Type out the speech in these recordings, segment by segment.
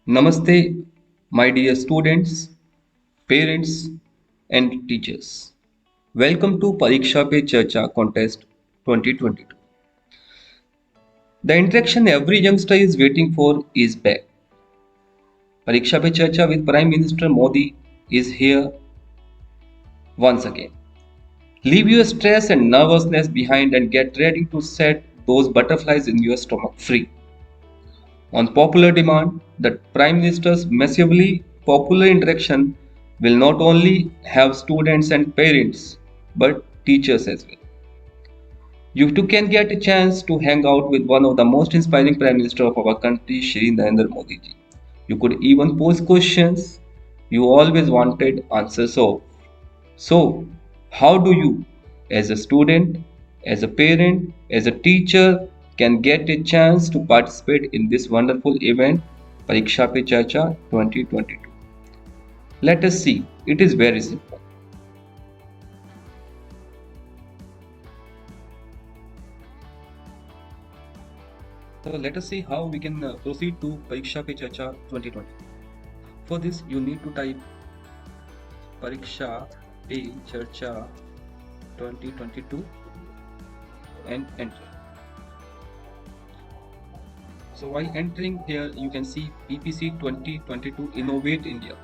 Namaste, my dear students, parents, and teachers. Welcome to Pariksha Pe Charcha contest 2022. The interaction every youngster is waiting for is back. Pariksha Pe Charcha with Prime Minister Modi is here once again. Leave your stress and nervousness behind and get ready to set those butterflies in your stomach free. On popular demand, the Prime Minister's massively popular interaction will not only have students and parents but teachers as well. You too can get a chance to hang out with one of the most inspiring Prime Minister of our country, Shri Narendra Modi ji. You could even pose questions you always wanted answers of. So, how do you, as a student, as a parent, as a teacher, can get a chance to participate in this wonderful event, Pariksha Pe Charcha 2022? Let us see. It is very simple. So let us see how we can proceed to Pariksha Pe Charcha 2020. For this, you need to type Pariksha Pe Charcha 2022 and enter. So while entering here, you can see PPC 2022 Innovate India,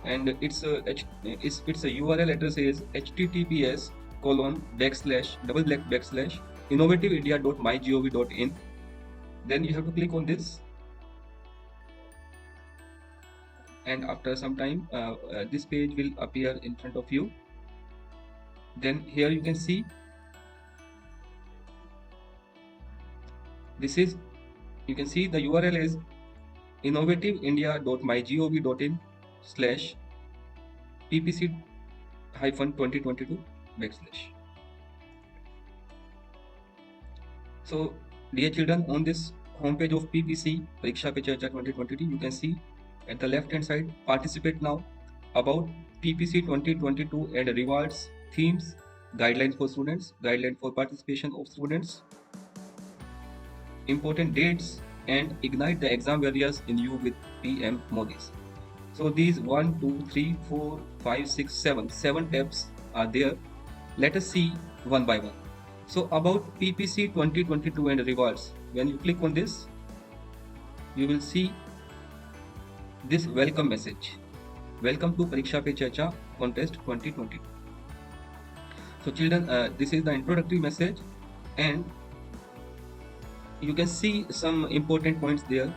and its a URL address is https://innovativeindia.mygov.in. Then you have to click on this, and after some time, this page will appear in front of you. Then here you can see this is. You can see the URL is innovativeindia.mygov.in/ppc-2022 /. So dear children, on this homepage of PPC Pariksha Pe Charcha 2022, you can see at the left hand side participate now, about PPC 2022 and rewards, themes, guidelines for students, guideline for participation of students, important dates, and ignite the exam warriors in you with PM Modi's. So these 1, 2, 3, 4, 5, 6, 7 tabs are there. Let us see one by one. So about PPC 2022 and rewards, when you click on this, you will see this welcome message. Welcome to Pariksha Pe Charcha contest 2022. So children, this is the introductory message, and you can see some important points there.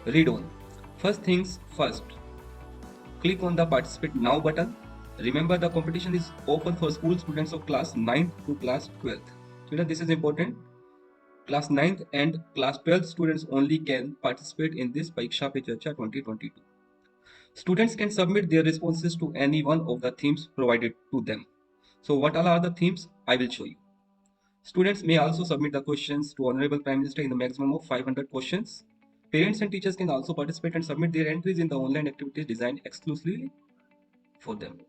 Read on. First things first, click on the participate now button. Remember, the competition is open for school students of class 9th to class 12th. Children, this is important. Class 9th and class 12th students only can participate in this Pariksha Pe Charcha 2022. Students can submit their responses to any one of the themes provided to them. So what all are the themes? I will show you. Students may also submit the questions to Honorable Prime Minister in the maximum of 500 questions. Parents and teachers can also participate and submit their entries in the online activities designed exclusively for them.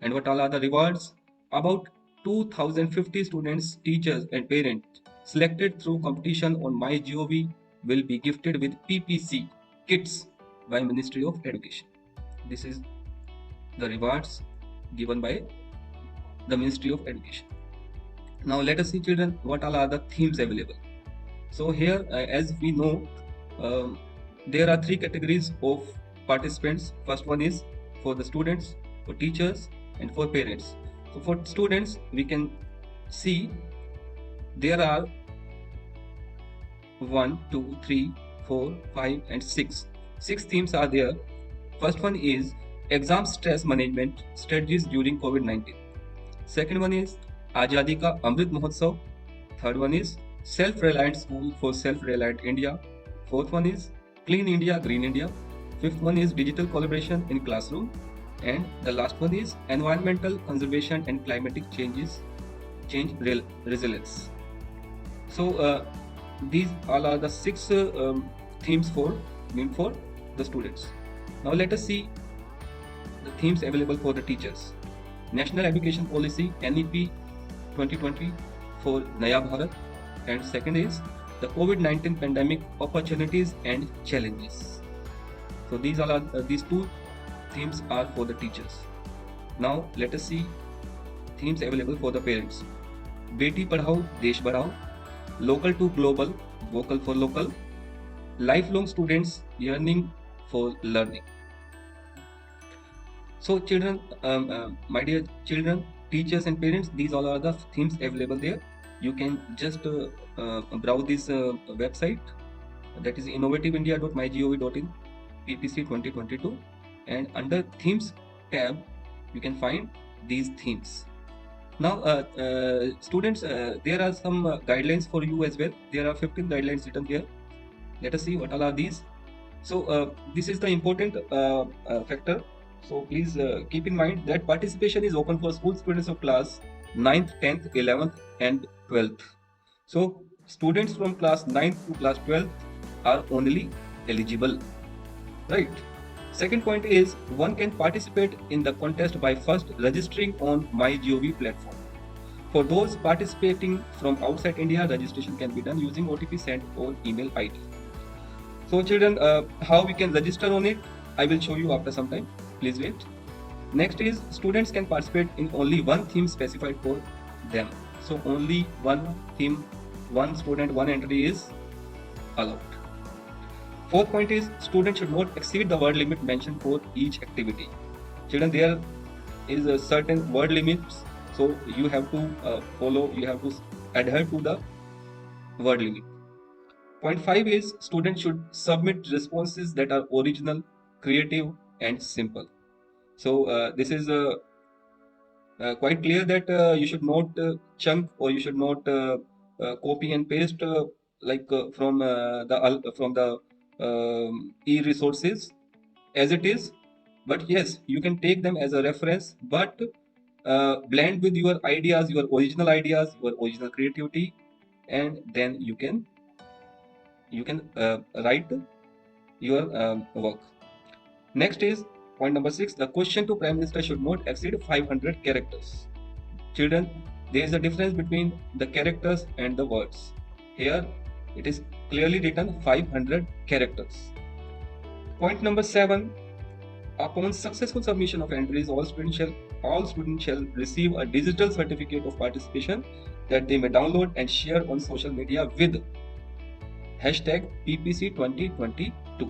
And what all are the rewards? About 2050 students, teachers, and parents selected through competition on MyGov will be gifted with PPC kits by Ministry of Education. This is the rewards given by the Ministry of Education. Now let us see, children, what all are the themes available. So here, as we know, there are 3 categories of participants. First one is for the students, for teachers, and for parents. So for students, we can see there are 1, 2, 3, 4, 5, and 6. 6 themes are there. First one is exam stress management strategies during COVID-19. Second one is Azadi Ka Amrit Mahotsav. Third one is Self-Reliant School for Self-Reliant India. Fourth one is Clean India, Green India. Fifth one is Digital Collaboration in Classroom. And the last one is Environmental Conservation and Climatic Change Resilience. So these all are the 6 themes for the students. Now let us see the themes available for the teachers. National Education Policy NEP 2020 for Naya Bharat, and second is the the COVID-19 pandemic opportunities and challenges. So these two themes are for the teachers. Now let us see themes available for the parents. Beti Padhao, Desh Badhao, Local to Global, Vocal for Local, Lifelong Students Yearning for Learning. So children, my dear children, teachers and parents, these all are the themes available there. You can just browse this website, that is innovativeindia.mygov.in PPC 2022, and under themes tab you can find these themes. Now students, there are some guidelines for you as well. There are 15 guidelines written here. Let us see what all are these. So this is the important factor. So please keep in mind that participation is open for school students of class 9th, 10th, 11th and 12th. So students from class 9th to class 12th are only eligible, right? Second point is one can participate in the contest by first registering on MyGov platform. For those participating from outside India, registration can be done using OTP sent or email ID. So children, how we can register on it, I will show you after some time. Please wait. Next is students can participate in only one theme specified for them. So only one theme, one student, one entry is allowed. Fourth point is students should not exceed the word limit mentioned for each activity. Children, there is a certain word limits, so you have to follow, you have to adhere to the word limit. Point 5 is students should submit responses that are original, creative and simple. So this is quite clear that you should not chunk, or you should not copy and paste from the e-resources as it is, but yes, you can take them as a reference, but blend with your ideas, your original creativity, and then you can write your work. Next is point number 6. The question to Prime Minister should not exceed 500 characters. Children, there is a difference between the characters and the words. Here it is clearly written 500 characters. Point number 7. Upon successful submission of entries, all students shall receive a digital certificate of participation that they may download and share on social media with hashtag PPC 2022.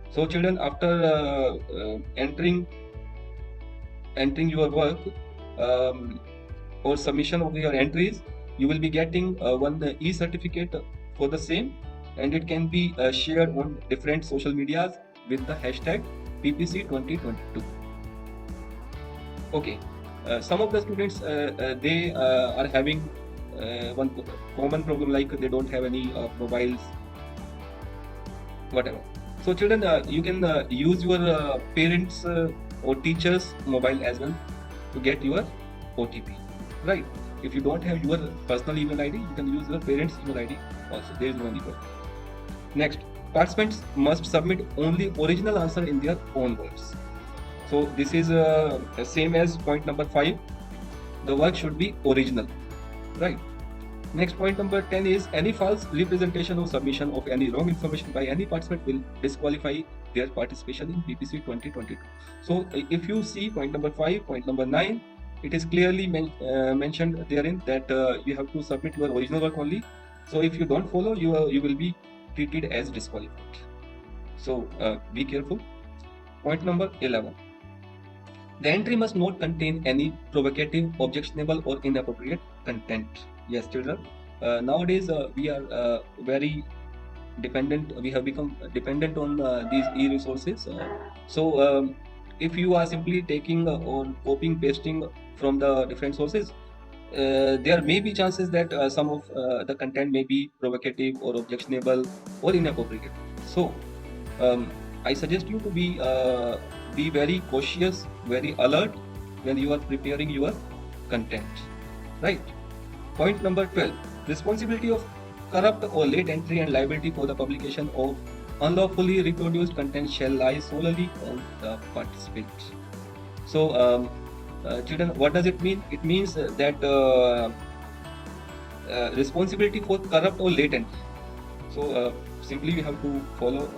So children, after entering your work or submission of your entries, you will be getting one e-certificate for the same, and it can be shared on different social medias with the hashtag PPC 2022. Okay, some of the students they are having one common problem, like they don't have any mobiles, whatever. So children, you can use your parents or teachers mobile as well to get your OTP, right? If you don't have your personal email ID, you can use your parents email ID also. There is no any problem. Next, participants must submit only original answer in their own words. So this is same as point number 5. The work should be original, right? Next, point number 10 is any false representation or submission of any wrong information by any participant will disqualify their participation in PPC 2022. So if you see point number 5, point number 9, it is clearly mentioned therein that you have to submit your original work only. So if you don't follow, you will be treated as disqualified. So be careful. Point number 11. The entry must not contain any provocative, objectionable or inappropriate content. Yes, children, nowadays we are very dependent, we have become dependent on these e-resources. So if you are simply taking or copying, pasting from the different sources, there may be chances that some of the content may be provocative or objectionable or inappropriate. So I suggest you to be very cautious, very alert when you are preparing your content, right? Point number 12. Responsibility of corrupt or late entry and liability for the publication of unlawfully reproduced content shall lie solely on the participant. So children, what does it mean? It means that responsibility for corrupt or late entry. So simply we have to follow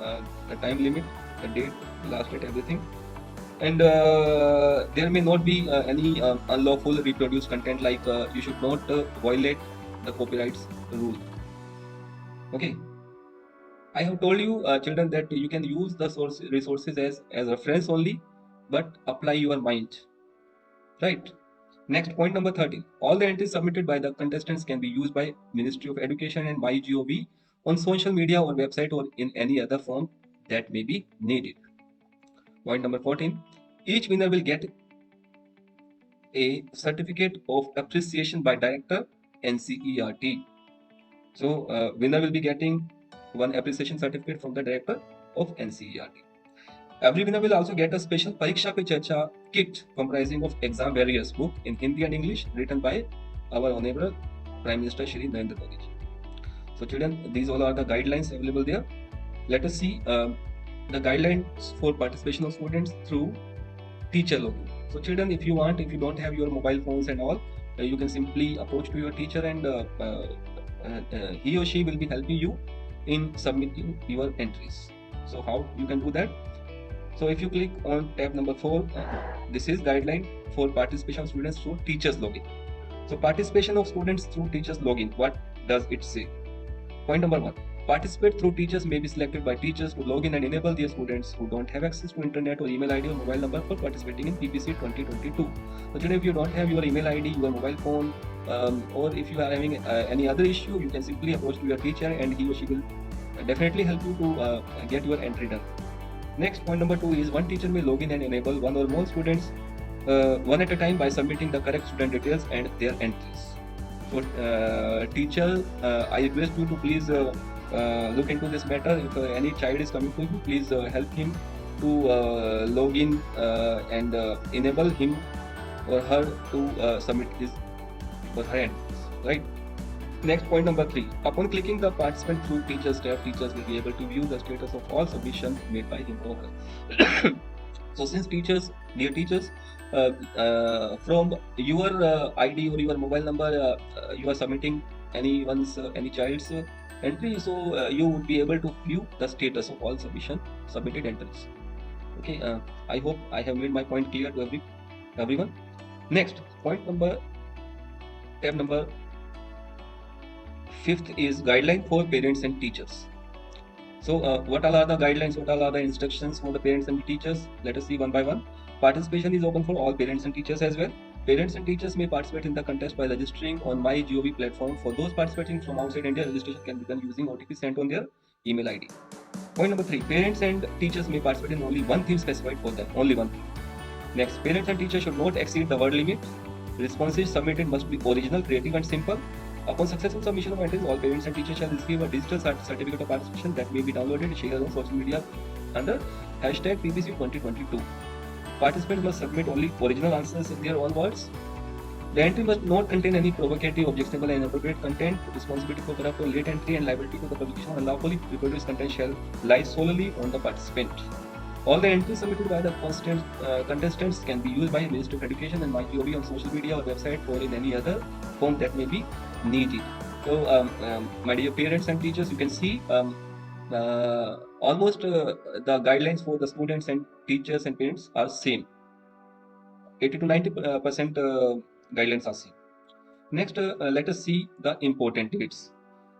the time limit, the date, last date, everything. And there may not be any unlawful reproduced content, like you should not violate the copyrights rule. Okay, I have told you children that you can use the resources as reference only, but apply your mind, right? Next, point number 13. All the entries submitted by the contestants can be used by Ministry of Education and MyGov on social media or website or in any other form that may be needed. Point number 14. Each winner will get a certificate of appreciation by director NCERT. So winner will be getting one appreciation certificate from the director of NCERT. Every winner will also get a special Pariksha Pe Charcha kit comprising of exam warriors book in Hindi and English written by our Honorable Prime Minister Shri Narendra Modi. So children, these all are the guidelines available there. Let us see the guidelines for participation of students through teacher login. So children, if you don't have your mobile phones and all, you can simply approach to your teacher, and he or she will be helping you in submitting your entries. So how you can do that? So if you click on tab number 4, this is guideline for participation of students through teachers login. So participation of students through teachers login, what does it say? Point number 1. Participate through teachers may be selected by teachers to log in and enable their students who don't have access to internet or email ID or mobile number for participating in PPC 2022. So today, if you don't have your email ID, your mobile phone, or if you are having any other issue, you can simply approach to your teacher, and he or she will definitely help you to get your entry done. Next, point number 2 is one teacher may log in and enable one or more students one at a time by submitting the correct student details and their entries. So teacher, I request you to please look into this matter. If any child is coming to you, please help him to log in and enable him or her to submit his or her entries, right? Next, point number 3. Upon clicking the participant through teachers tab, teachers will be able to view the status of all submissions made by him or her. So since teachers, dear teachers, from your ID or your mobile number, you are submitting any child's entry, so you would be able to view the status of all submitted entries. Okay, I hope I have made my point clear to everyone. Next, tab number 5th is guideline for parents and teachers. So what all are the guidelines, what all are the instructions for the parents and teachers? Let us see one by one. Participation is open for all parents and teachers as well. Parents and teachers may participate in the contest by registering on MyGov platform. For those participating from outside India, registration can be done using OTP sent on their email ID. Point number 3. Parents and teachers may participate in only one theme specified for them. Only one theme. Next, parents and teachers should not exceed the word limit. Responses submitted must be original, creative and simple. Upon successful submission of entries, all parents and teachers shall receive a digital certificate of participation that may be downloaded and shared on social media under hashtag PPC 2022. Participants must submit only original answers in their own words. The entry must not contain any provocative, objectionable and inappropriate content. Responsibility for corrupt or late entry and liability for the publication of unlawfully reproduced content shall lie solely on the participant. All the entries submitted by the contestants can be used by Ministry of Education and MyGov on social media or website or in any other form that may be needed. So, my dear parents and teachers, you can see almost the guidelines for the students and teachers and parents are same. 80 to 90% guidelines are same. Next, let us see the important dates.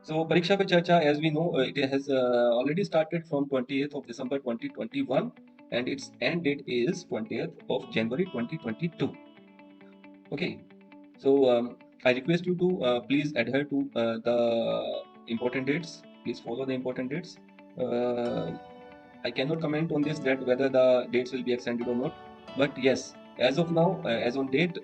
So Pariksha Pe Charcha, as we know, it has already started from 20th of December 2021 and its end date is 20th of January 2022. Okay, so I request you to please adhere to the important dates. Please follow the important dates. I cannot comment on this, that whether the dates will be extended or not, but yes, as of now, as on date,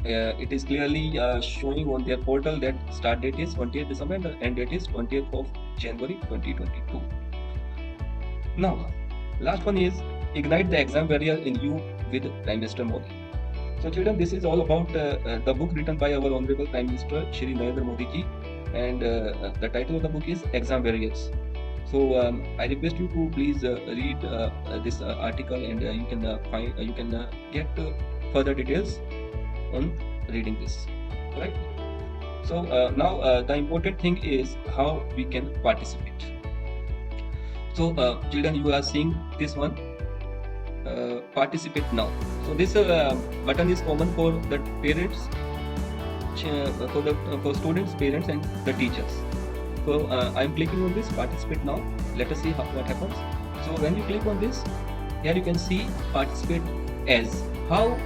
it is clearly showing on their portal that start date is 20th December and the end date is 20th of January 2022. Now, last one is Ignite the Exam Barrier in You with Prime Minister Modi. So children, this is all about the book written by our Honorable Prime Minister Shri Narendra Modi ji, and the title of the book is Exam Barriers. So I request you to please read this article, and you can get further details on reading this, right? So now the important thing is how we can participate. So children, you are seeing this one, participate now. So this button is common for the parents, for students, parents, and the teachers. So I'm clicking on this participate now. Let us see what happens. So when you click on this, here you can see participate as. How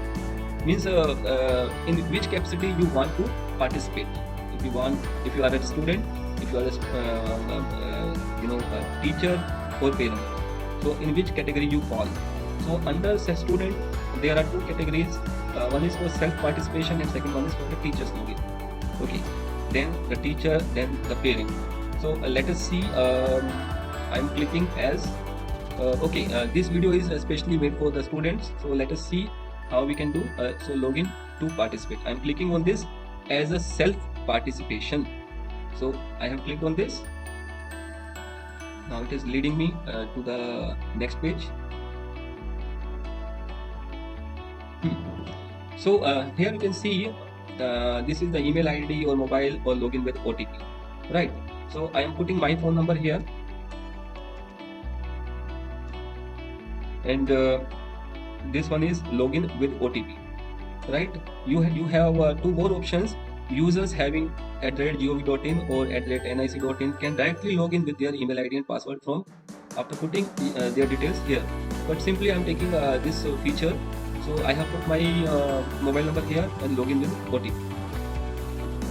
means in which capacity you want to participate. If you are a student, if you are a teacher or parent. So in which category you fall. So under student, there are two categories. One is for self-participation and second one is for the teacher's login. Okay, then the teacher, then the parent. So let us see. I'm clicking as. This video is especially made for the students. So let us see how we can do. So login to participate. I'm clicking on this as a self-participation. So I have clicked on this. Now it is leading me to the next page. So here you can see this is the email ID or mobile or login with OTP, right? So I am putting my phone number here, and this one is login with OTP, right? You have two more options. Users having @gov.in or @nic.in can directly log in with their email ID and password from after putting their details here. But simply I'm taking this feature. So I have put my mobile number here and login with OTP.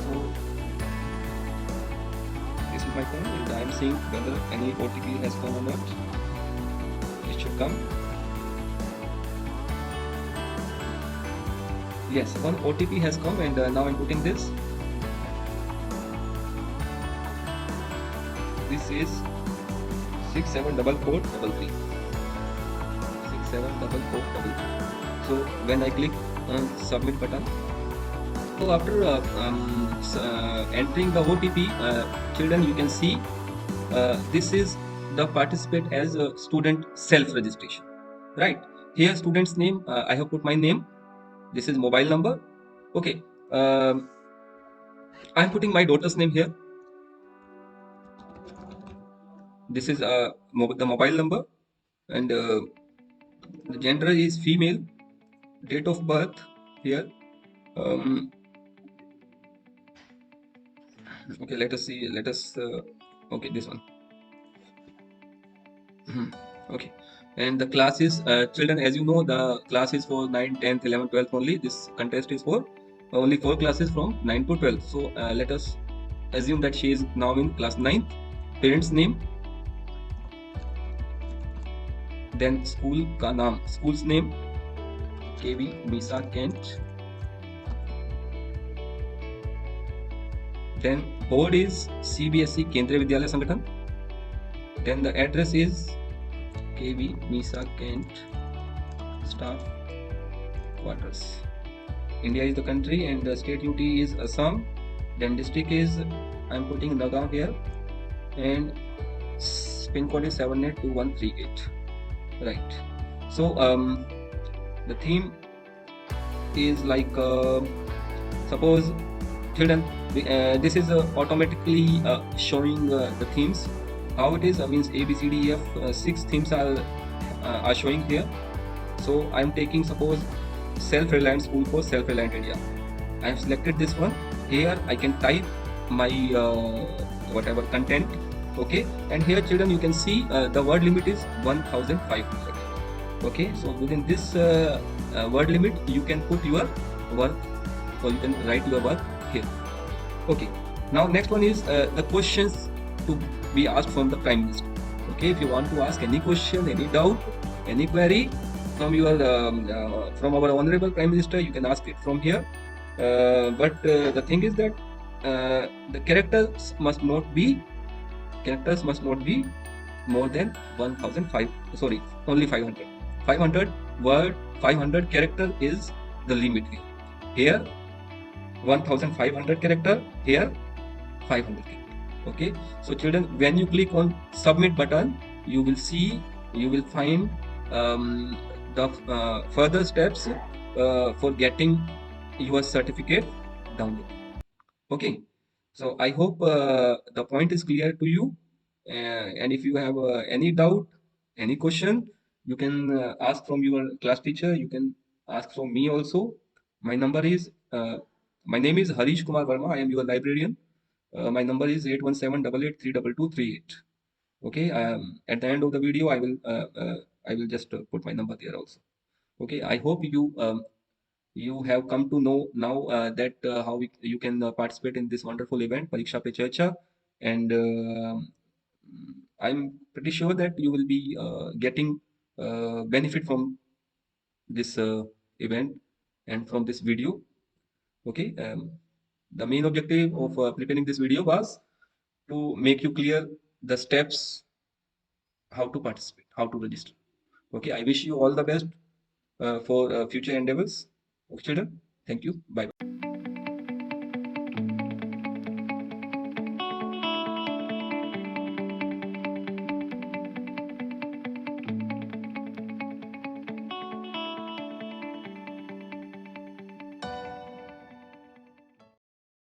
So this is my phone and I am seeing whether any OTP has come or not. It should come. Yes, one OTP has come and now I'm putting this. This is 674433. 674433. So when I click on submit button, so after entering the OTP, children, you can see this is the participate as a student self-registration, right? Here student's name, I have put my name. This is mobile number. Okay, I'm putting my daughter's name here. This is the mobile number, and the gender is female. Date of birth here. Okay, let us see. Okay, this one. Okay, and the classes, children, as you know, the class is for 9, 10th, 11th, 12th only. This contest is for only 4 classes from 9 to 12. So let us assume that she is now in class 9th. Parents name, then school का नाम, school's name, KV MISA CANTT. Then board is CBSE केंद्रीय विद्यालय संगठन. Then the address is KV MISA CANTT staff quarters. India is the country and the state UT is Assam. Then district is, I'm putting Nagaon here, and pin code is 782138. Right. So the theme is like suppose children, this is automatically showing the themes. How it is means A, B, C, D, E, F, 6 themes are showing here. So I'm taking suppose self-reliant school for self-reliant India. I have selected this one. Here I can type my whatever content. Okay, and here children, you can see the word limit is 1500. Okay, so within this word limit you can put your work, or you can write your work here. Okay, now next one is the questions to be asked from the Prime Minister. Okay, if you want to ask any question, any doubt, any query from your from our honorable Prime Minister, you can ask it from here. But the thing is that the characters must not be more than 1005. Sorry, only 500. 500 word, 500 character is the limit here. 1500 character, here 500 character. Okay, so children, when you click on submit button, you will find the further steps for getting your certificate download. Okay, So I hope the point is clear to you. And if you have any doubt, any question, you can ask from your class teacher. You can ask from me also. My number is my name is Harish Kumar Verma. I am your librarian. My number is 81788322338. Okay. At the end of the video, I will just put my number there also. Okay. I hope you have come to know now that how you can participate in this wonderful event, Pariksha Pe Charcha, and I'm pretty sure that you will be getting benefit from this event and from this video. Okay, the main objective of preparing this video was to make you clear the steps, how to participate, how to register. Okay, I wish you all the best for future endeavors. Okay, children. Thank you. Bye.